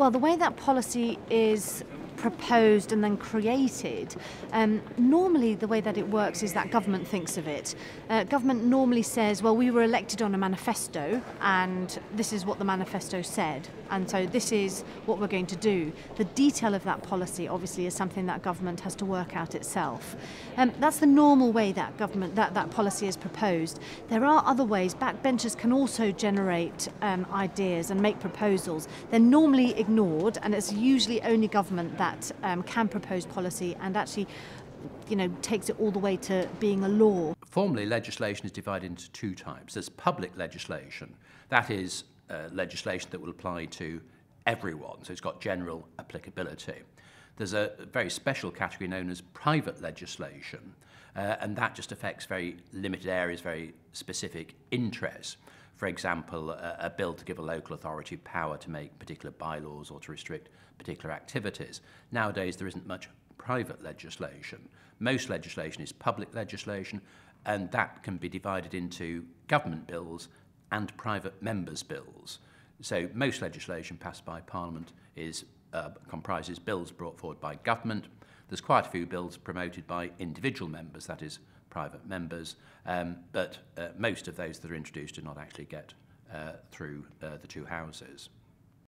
Well, the way that policy is proposed and then created, normally the way that it works is that government thinks of it. Government normally says, well, we were elected on a manifesto and this is what the manifesto said, and so this is what we're going to do. The detail of that policy obviously is something that government has to work out itself. That's the normal way that that policy is proposed. There are other ways. Backbenchers can also generate ideas and make proposals. They're normally ignored, and it's usually only government that can propose policy and actually, takes it all the way to being a law. Formally, legislation is divided into two types. There's public legislation. That is legislation that will apply to everyone, so it's got general applicability. There's a very special category known as private legislation, and that just affects very limited areas, very specific interests. For example, a bill to give a local authority power to make particular bylaws or to restrict particular activities. Nowadays, there isn't much private legislation. Most legislation is public legislation, and that can be divided into government bills and private members' bills. So most legislation passed by Parliament comprises bills brought forward by government. There's quite a few bills promoted by individual members, that is, private members, but most of those that are introduced do not actually get through the two houses.